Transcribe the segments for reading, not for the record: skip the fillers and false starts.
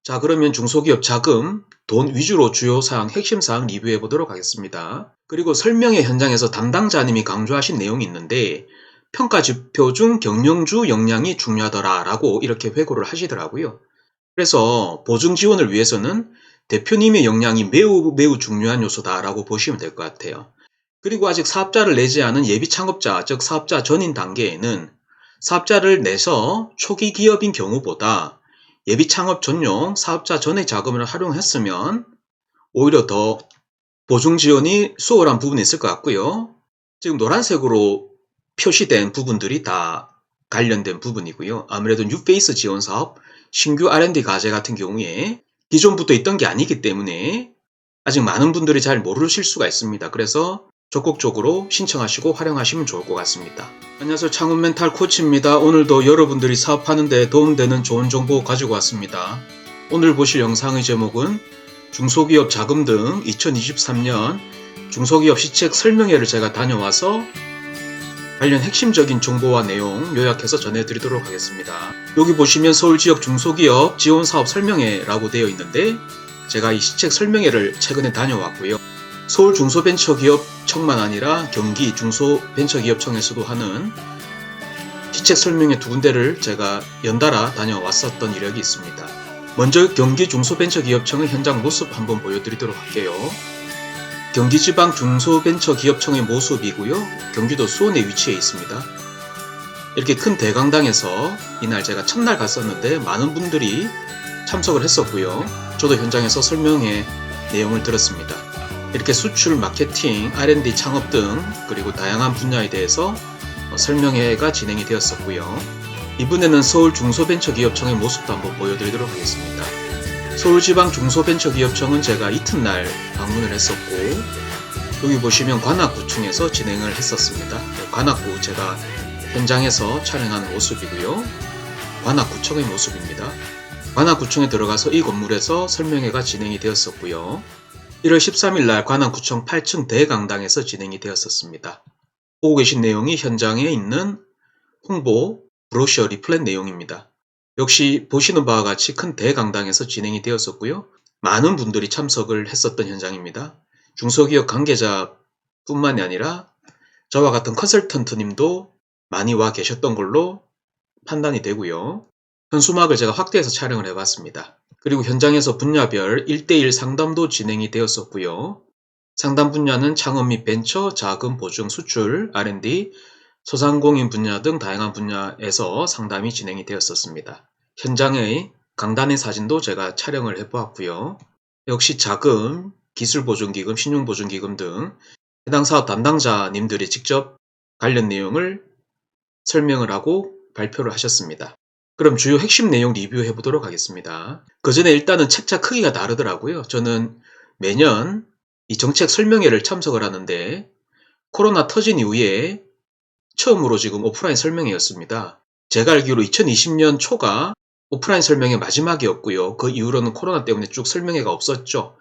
자, 그러면 중소기업 자금, 돈 위주로 주요 사항, 핵심 사항 리뷰해 보도록 하겠습니다. 그리고 설명회 현장에서 담당자님이 강조하신 내용이 있는데 평가 지표 중 경영주 역량이 중요하더라 라고 이렇게 회고를 하시더라고요. 그래서 보증 지원을 위해서는 대표님의 역량이 매우 중요한 요소다 라고 보시면 될 것 같아요. 그리고 아직 사업자를 내지 않은 예비 창업자, 즉 사업자 전인 단계에는 사업자를 내서 초기 기업인 경우보다 예비 창업 전용 사업자 전의 자금을 활용했으면 오히려 더 보증 지원이 수월한 부분이 있을 것 같고요. 지금 노란색으로 표시된 부분들이 다 관련된 부분이고요. 아무래도 뉴페이스 지원 사업, 신규 R&D 과제 같은 경우에 기존부터 있던 게 아니기 때문에 아직 많은 분들이 잘 모르실 수가 있습니다. 그래서 적극적으로 신청하시고 활용하시면 좋을 것 같습니다. 안녕하세요. 창업 멘탈 코치입니다. 오늘도 여러분들이 사업하는 데 도움되는 좋은 정보 가지고 왔습니다. 오늘 보실 영상의 제목은 중소기업 자금 등 2023년 중소기업 시책 설명회를 제가 다녀와서 관련 핵심적인 정보와 내용 요약해서 전해드리도록 하겠습니다. 여기 보시면 서울지역 중소기업 지원사업 설명회라고 되어 있는데 제가 이 시책 설명회를 최근에 다녀왔고요. 서울 중소벤처기업청만 아니라 경기 중소벤처기업청에서도 하는 시책 설명회 두 군데를 제가 연달아 다녀왔었던 이력이 있습니다. 먼저 경기 중소벤처기업청의 현장 모습 한번 보여드리도록 할게요. 경기지방 중소벤처기업청의 모습이고요. 경기도 수원에 위치해 있습니다. 이렇게 큰 대강당에서 이날 제가 첫날 갔었는데 많은 분들이 참석을 했었고요. 저도 현장에서 설명회 내용을 들었습니다. 이렇게 수출, 마케팅, R&D 창업 등 그리고 다양한 분야에 대해서 설명회가 진행이 되었었고요. 이번에는 서울 중소벤처기업청의 모습도 한번 보여드리도록 하겠습니다. 서울지방 중소벤처기업청은 제가 이튿날 방문을 했었고 여기 보시면 관악구청에서 진행을 했었습니다. 관악구 제가 현장에서 촬영한 모습이고요. 관악구청의 모습입니다. 관악구청에 들어가서 이 건물에서 설명회가 진행이 되었었고요. 1월 13일 날 관악구청 8층 대강당에서 진행이 되었었습니다. 보고 계신 내용이 현장에 있는 홍보 브로셔 리플렛 내용입니다. 역시 보시는 바와 같이 큰 대강당에서 진행이 되었었고요. 많은 분들이 참석을 했었던 현장입니다. 중소기업 관계자뿐만이 아니라 저와 같은 컨설턴트님도 많이 와 계셨던 걸로 판단이 되고요. 현수막을 제가 확대해서 촬영을 해봤습니다. 그리고 현장에서 분야별 1대1 상담도 진행이 되었었고요. 상담 분야는 창업 및 벤처, 자금, 보증, 수출, R&D, 소상공인 분야 등 다양한 분야에서 상담이 진행이 되었었습니다. 현장의 강단의 사진도 제가 촬영을 해보았고요. 역시 자금, 기술보증기금, 신용보증기금 등 해당 사업 담당자님들이 직접 관련 내용을 설명을 하고 발표를 하셨습니다. 그럼 주요 핵심 내용 리뷰해 보도록 하겠습니다. 그 전에 일단은 책자 크기가 다르더라고요. 저는 매년 이 정책 설명회를 참석을 하는데 코로나 터진 이후에 처음으로 지금 오프라인 설명회였습니다. 제가 알기로 2020년 초가 오프라인 설명회 마지막이었고요. 그 이후로는 코로나 때문에 쭉 설명회가 없었죠.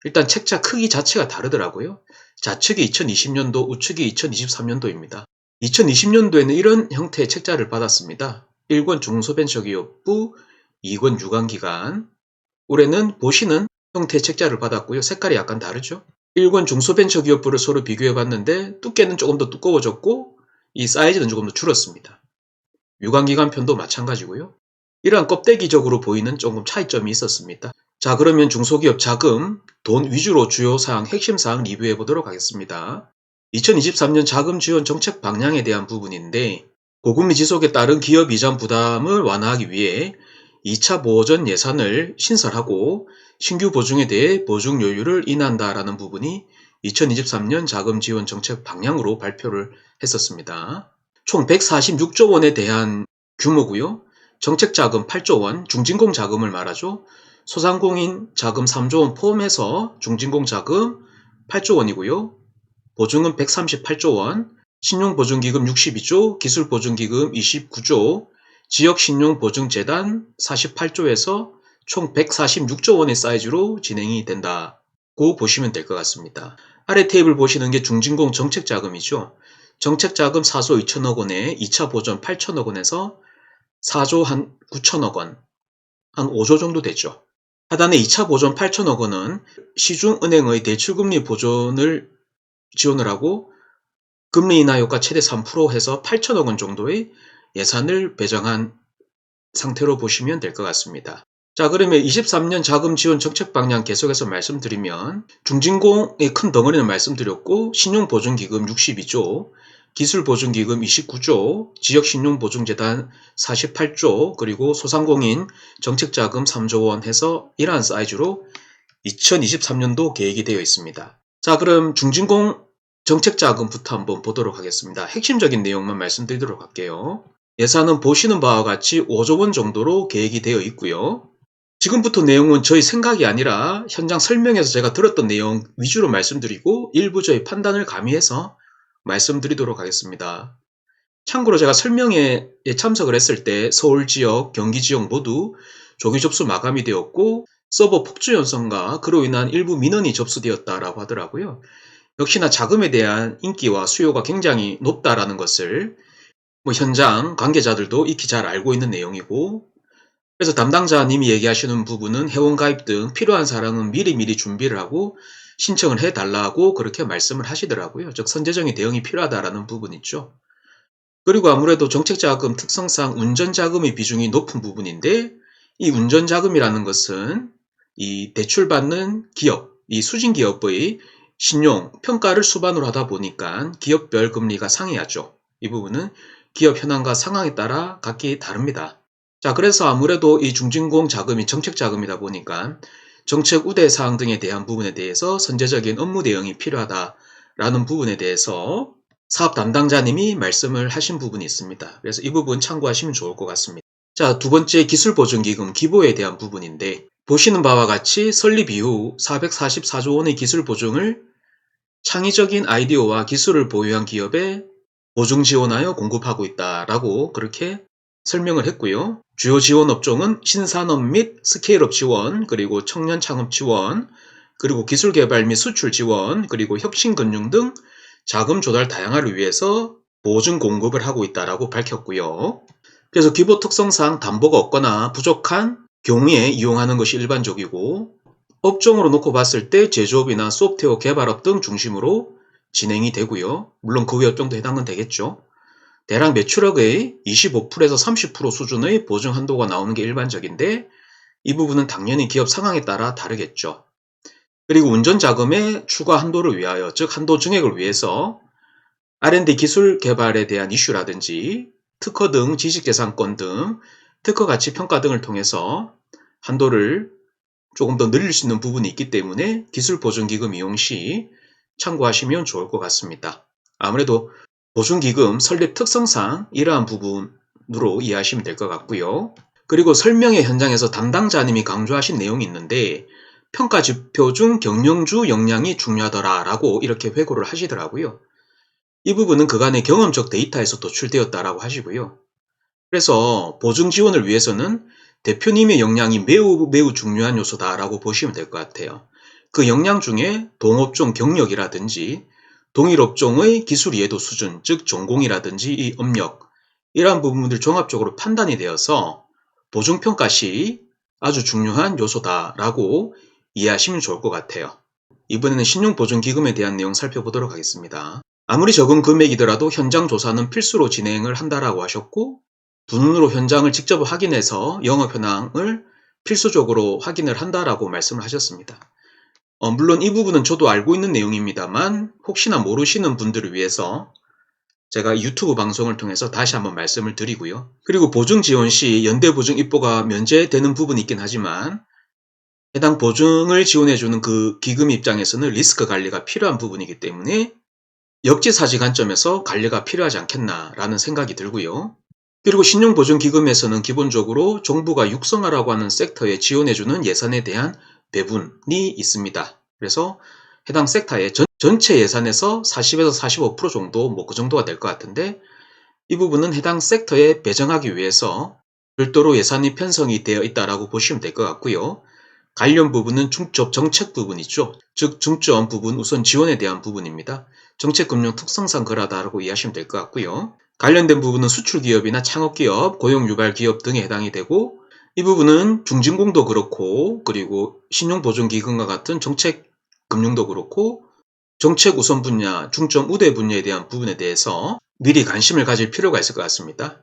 일단 책자 크기 자체가 다르더라고요. 좌측이 2020년도, 우측이 2023년도입니다. 2020년도에는 이런 형태의 책자를 받았습니다. 1권 중소벤처기업부, 2권 유관기관. 올해는 보시는 형태의 책자를 받았고요. 색깔이 약간 다르죠. 1권 중소벤처기업부를 서로 비교해 봤는데 두께는 조금 더 두꺼워졌고 이 사이즈는 조금 더 줄었습니다. 유관기관 편도 마찬가지고요. 이러한 껍데기적으로 보이는 조금 차이점이 있었습니다. 자, 그러면 중소기업 자금, 돈 위주로 주요 사항, 핵심 사항 리뷰해 보도록 하겠습니다. 2023년 자금 지원 정책 방향에 대한 부분인데 고금리 지속에 따른 기업 이자 부담을 완화하기 위해 2차 보전 예산을 신설하고 신규 보증에 대해 보증 요율을 인한다라는 부분이 2023년 자금 지원 정책 방향으로 발표를 했었습니다. 총 146조 원에 대한 규모고요. 정책 자금 8조 원, 중진공 자금을 말하죠. 소상공인 자금 3조 원 포함해서 중진공 자금 8조 원이고요. 보증은 138조 원, 신용보증기금 62조, 기술보증기금 29조, 지역신용보증재단 48조에서 총 146조 원의 사이즈로 진행이 된다고 보시면 될 것 같습니다. 아래 테이블 보시는 게 중진공 정책자금이죠. 정책자금 4조 2천억 원에 2차 보전 8천억 원에서 4조 한 9천억 원, 한 5조 정도 됐죠. 하단의 2차 보존 8천억 원은 시중은행의 대출금리 보존을 지원을 하고 금리 인하 효과 최대 3% 해서 8천억 원 정도의 예산을 배정한 상태로 보시면 될 것 같습니다. 자, 그러면 23년 자금 지원 정책 방향 계속해서 말씀드리면 중진공의 큰 덩어리는 말씀드렸고 신용보증기금 62조, 기술보증기금 29조, 지역신용보증재단 48조, 그리고 소상공인 정책자금 3조 원 해서 이러한 사이즈로 2023년도 계획이 되어 있습니다. 자, 그럼 중진공 정책자금부터 한번 보도록 하겠습니다. 핵심적인 내용만 말씀드리도록 할게요. 예산은 보시는 바와 같이 5조 원 정도로 계획이 되어 있고요. 지금부터 내용은 저희 생각이 아니라 현장 설명에서 제가 들었던 내용 위주로 말씀드리고 일부 저희 판단을 가미해서 말씀드리도록 하겠습니다. 참고로 제가 설명회에 참석을 했을 때 서울 지역, 경기 지역 모두 조기 접수 마감이 되었고 서버 폭주 연성과 그로 인한 일부 민원이 접수되었다라고 하더라고요. 역시나 자금에 대한 인기와 수요가 굉장히 높다라는 것을 현장 관계자들도 익히 잘 알고 있는 내용이고, 그래서 담당자님이 얘기하시는 부분은 회원가입 등 필요한 사항은 미리미리 준비를 하고 신청을 해달라고 그렇게 말씀을 하시더라고요. 즉 선제적인 대응이 필요하다라는 부분 있죠. 그리고 아무래도 정책자금 특성상 운전자금의 비중이 높은 부분인데 이 운전자금이라는 것은 이 대출받는 기업, 이 수진기업의 신용, 평가를 수반으로 하다 보니까 기업별 금리가 상이하죠. 이 부분은 기업 현황과 상황에 따라 각기 다릅니다. 자, 그래서 아무래도 이 중진공 자금이 정책 자금이다 보니까 정책 우대 사항 등에 대한 부분에 대해서 선제적인 업무 대응이 필요하다라는 부분에 대해서 사업 담당자님이 말씀을 하신 부분이 있습니다. 그래서 이 부분 참고하시면 좋을 것 같습니다. 자, 두 번째 기술보증기금 기보에 대한 부분인데 보시는 바와 같이 설립 이후 444조 원의 기술보증을 창의적인 아이디어와 기술을 보유한 기업에 보증 지원하여 공급하고 있다라고 그렇게 설명을 했고요. 주요 지원 업종은 신산업 및 스케일업 지원, 그리고 청년 창업 지원, 그리고 기술 개발 및 수출 지원, 그리고 혁신금융 등 자금 조달 다양화를 위해서 보증 공급을 하고 있다라고 밝혔고요. 그래서 기보 특성상 담보가 없거나 부족한 경우에 이용하는 것이 일반적이고 업종으로 놓고 봤을 때 제조업이나 소프트웨어 개발업 등 중심으로 진행이 되고요. 물론 그 외 업종도 해당은 되겠죠. 대략 매출액의 25%에서 30% 수준의 보증 한도가 나오는 게 일반적인데 이 부분은 당연히 기업 상황에 따라 다르겠죠. 그리고 운전자금의 추가 한도를 위하여, 즉 한도 증액을 위해서 R&D 기술 개발에 대한 이슈라든지 특허 등 지식재산권 등 특허 가치 평가 등을 통해서 한도를 조금 더 늘릴 수 있는 부분이 있기 때문에 기술보증기금 이용 시 참고하시면 좋을 것 같습니다. 아무래도 보증기금 설립 특성상 이러한 부분으로 이해하시면 될 것 같고요. 그리고 설명회 현장에서 담당자님이 강조하신 내용이 있는데 평가 지표 중 경영주 역량이 중요하더라 라고 이렇게 회고를 하시더라고요. 이 부분은 그간의 경험적 데이터에서 도출되었다라고 하시고요. 그래서 보증 지원을 위해서는 대표님의 역량이 매우 중요한 요소다라고 보시면 될 것 같아요. 그 역량 중에 동업종 경력이라든지 동일 업종의 기술 이해도 수준, 즉 전공이라든지 이 업력, 이러한 부분들 종합적으로 판단이 되어서 보증평가 시 아주 중요한 요소다라고 이해하시면 좋을 것 같아요. 이번에는 신용보증기금에 대한 내용 살펴보도록 하겠습니다. 아무리 적은 금액이더라도 현장 조사는 필수로 진행을 한다라고 하셨고 분으로 현장을 직접 확인해서 영업 현황을 필수적으로 확인을 한다라고 말씀을 하셨습니다. 물론 이 부분은 저도 알고 있는 내용입니다만 혹시나 모르시는 분들을 위해서 제가 유튜브 방송을 통해서 다시 한번 말씀을 드리고요. 그리고 보증 지원 시 연대보증 입보가 면제되는 부분이 있긴 하지만 해당 보증을 지원해주는 그 기금 입장에서는 리스크 관리가 필요한 부분이기 때문에 역지사지 관점에서 관리가 필요하지 않겠나라는 생각이 들고요. 그리고 신용보증기금에서는 기본적으로 정부가 육성하라고 하는 섹터에 지원해주는 예산에 대한 배분이 있습니다. 그래서 해당 섹터의 전체 예산에서 40에서 45% 정도 그 정도가 될 것 같은데 이 부분은 해당 섹터에 배정하기 위해서 별도로 예산이 편성이 되어 있다라고 보시면 될 것 같고요. 관련 부분은 중점 정책 부분이죠. 즉 중점 부분 우선 지원에 대한 부분입니다. 정책금융 특성상 그러하다라고 이해하시면 될 것 같고요. 관련된 부분은 수출기업이나 창업기업, 고용유발기업 등에 해당이 되고 이 부분은 중진공도 그렇고 그리고 신용보증기금과 같은 정책금융도 그렇고 정책 우선 분야, 중점 우대 분야에 대한 부분에 대해서 미리 관심을 가질 필요가 있을 것 같습니다.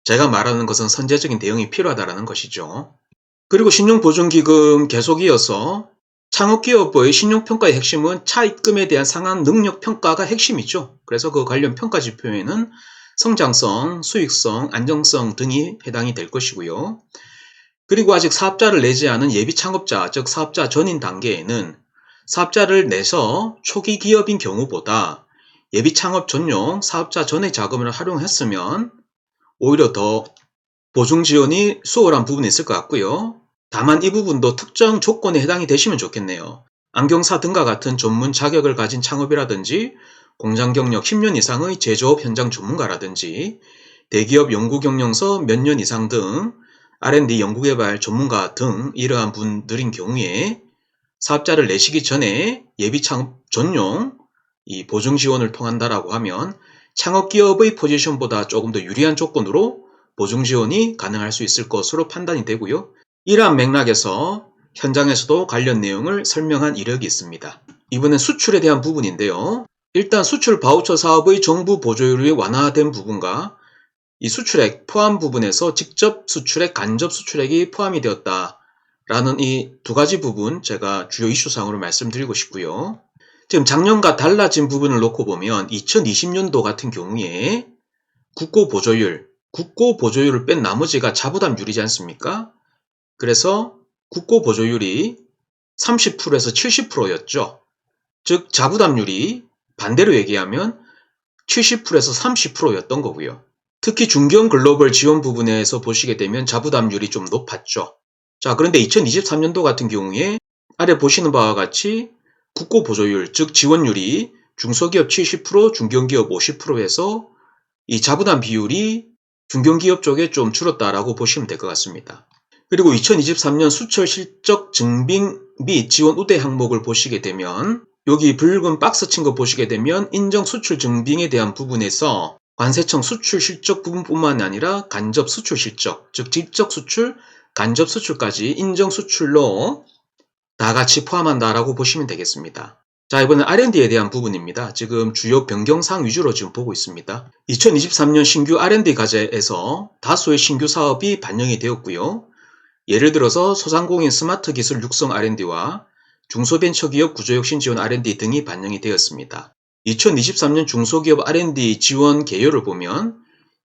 제가 말하는 것은 선제적인 대응이 필요하다는 것이죠. 그리고 신용보증기금 계속 이어서 창업기업의 신용평가의 핵심은 차입금에 대한 상한 능력평가가 핵심이죠. 그래서 그 관련 평가지표에는 성장성, 수익성, 안정성 등이 해당이 될 것이고요. 그리고 아직 사업자를 내지 않은 예비창업자, 즉 사업자 전인 단계에는 사업자를 내서 초기 기업인 경우보다 예비창업 전용 사업자 전의 자금을 활용했으면 오히려 더 보증지원이 수월한 부분이 있을 것 같고요. 다만 이 부분도 특정 조건에 해당이 되시면 좋겠네요. 안경사 등과 같은 전문 자격을 가진 창업이라든지 공장 경력 10년 이상의 제조업 현장 전문가라든지 대기업 연구경영서 몇 년 이상 등 R&D 연구개발 전문가 등 이러한 분들인 경우에 사업자를 내시기 전에 예비창업 전용 이 보증지원을 통한다라고 하면 창업기업의 포지션보다 조금 더 유리한 조건으로 보증지원이 가능할 수 있을 것으로 판단이 되고요. 이러한 맥락에서 현장에서도 관련 내용을 설명한 이력이 있습니다. 이번엔 수출에 대한 부분인데요. 일단 수출 바우처 사업의 정부 보조율이 완화된 부분과 이 수출액 포함 부분에서 직접 수출액, 간접 수출액이 포함이 되었다라는 이 두 가지 부분 제가 주요 이슈상으로 말씀드리고 싶고요. 지금 작년과 달라진 부분을 놓고 보면 2020년도 같은 경우에 국고 보조율을 뺀 나머지가 자부담률이지 않습니까? 그래서 국고 보조율이 30%에서 70%였죠. 즉 자부담률이 반대로 얘기하면 70%에서 30%였던 거고요. 특히 중견 글로벌 지원 부분에서 보시게 되면 자부담률이 좀 높았죠. 자, 그런데 2023년도 같은 경우에 아래 보시는 바와 같이 국고 보조율, 즉 지원율이 중소기업 70%, 중견기업 50%에서 이 자부담 비율이 중견기업 쪽에 좀 줄었다라고 보시면 될 것 같습니다. 그리고 2023년 수출 실적 증빙 및 지원 우대 항목을 보시게 되면 여기 붉은 박스 친 거 보시게 되면 인정 수출 증빙에 대한 부분에서 관세청 수출 실적 부분뿐만 아니라 간접 수출 실적, 즉 직접 수출, 간접 수출까지 인정 수출로 다 같이 포함한다라고 보시면 되겠습니다. 자, 이번엔 R&D에 대한 부분입니다. 지금 주요 변경사항 위주로 지금 보고 있습니다. 2023년 신규 R&D 과제에서 다수의 신규 사업이 반영이 되었고요. 예를 들어서 소상공인 스마트 기술 육성 R&D와 중소벤처기업 구조혁신 지원 R&D 등이 반영이 되었습니다. 2023년 중소기업 R&D 지원 개요를 보면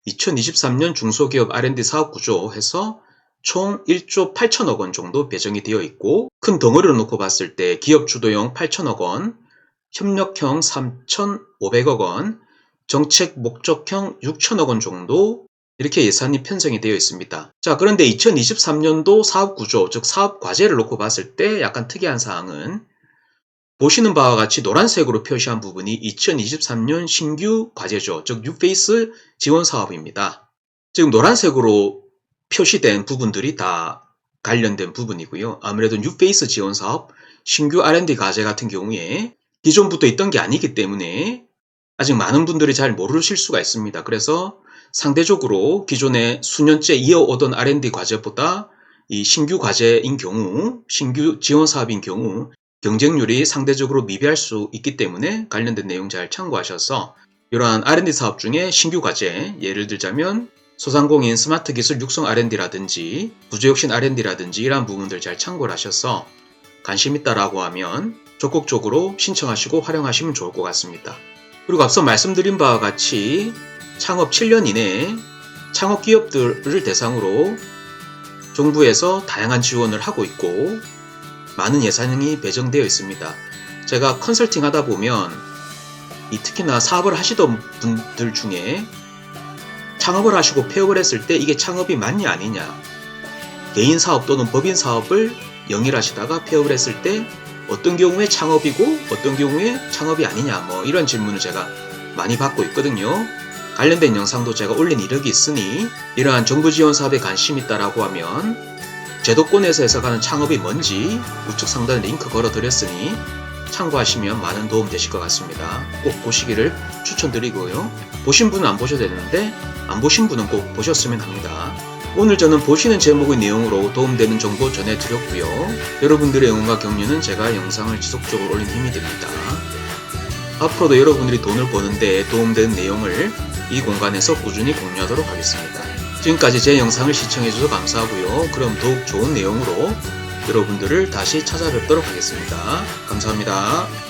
2023년 중소기업 R&D 사업구조 해서 총 1조 8천억 원 정도 배정이 되어 있고 큰 덩어리로 놓고 봤을 때 기업 주도형 8천억 원, 협력형 3,500억 원, 정책 목적형 6천억 원 정도 이렇게 예산이 편성이 되어 있습니다. 자, 그런데 2023년도 사업구조, 즉 사업과제를 놓고 봤을 때 약간 특이한 사항은 보시는 바와 같이 노란색으로 표시한 부분이 2023년 신규 과제죠. 즉 뉴페이스 지원 사업입니다. 지금 노란색으로 표시된 부분들이 다 관련된 부분이고요. 아무래도 뉴페이스 지원 사업, 신규 R&D 과제 같은 경우에 기존부터 있던 게 아니기 때문에 아직 많은 분들이 잘 모르실 수가 있습니다. 그래서 상대적으로 기존에 수년째 이어오던 R&D 과제보다 이 신규 과제인 경우, 신규 지원 사업인 경우 경쟁률이 상대적으로 미비할 수 있기 때문에 관련된 내용 잘 참고하셔서 이러한 R&D 사업 중에 신규 과제, 예를 들자면 소상공인 스마트 기술 육성 R&D라든지 구조혁신 R&D라든지 이러한 부분들 잘 참고를 하셔서 관심 있다라고 하면 적극적으로 신청하시고 활용하시면 좋을 것 같습니다. 그리고 앞서 말씀드린 바와 같이 창업 7년 이내에 창업 기업들을 대상으로 정부에서 다양한 지원을 하고 있고 많은 예산이 배정되어 있습니다. 제가 컨설팅 하다 보면 특히나 사업을 하시던 분들 중에 창업을 하시고 폐업을 했을 때 이게 창업이 맞냐 아니냐, 개인 사업 또는 법인 사업을 영위하시다가 폐업을 했을 때 어떤 경우에 창업이고 어떤 경우에 창업이 아니냐, 뭐 이런 질문을 제가 많이 받고 있거든요. 관련된 영상도 제가 올린 이력이 있으니 이러한 정부 지원 사업에 관심 있다라고 하면 제도권에서 해석하는 창업이 뭔지 우측 상단에 링크 걸어 드렸으니 참고하시면 많은 도움 되실 것 같습니다. 꼭 보시기를 추천드리고요. 보신 분은 안 보셔도 되는데 안 보신 분은 꼭 보셨으면 합니다. 오늘 저는 보시는 제목의 내용으로 도움되는 정보 전해드렸고요. 여러분들의 응원과 격려는 제가 영상을 지속적으로 올린 힘이 됩니다. 앞으로도 여러분들이 돈을 버는데 도움되는 내용을 이 공간에서 꾸준히 공유하도록 하겠습니다. 지금까지 제 영상을 시청해주셔서 감사하고요. 그럼 더욱 좋은 내용으로 여러분들을 다시 찾아뵙도록 하겠습니다. 감사합니다.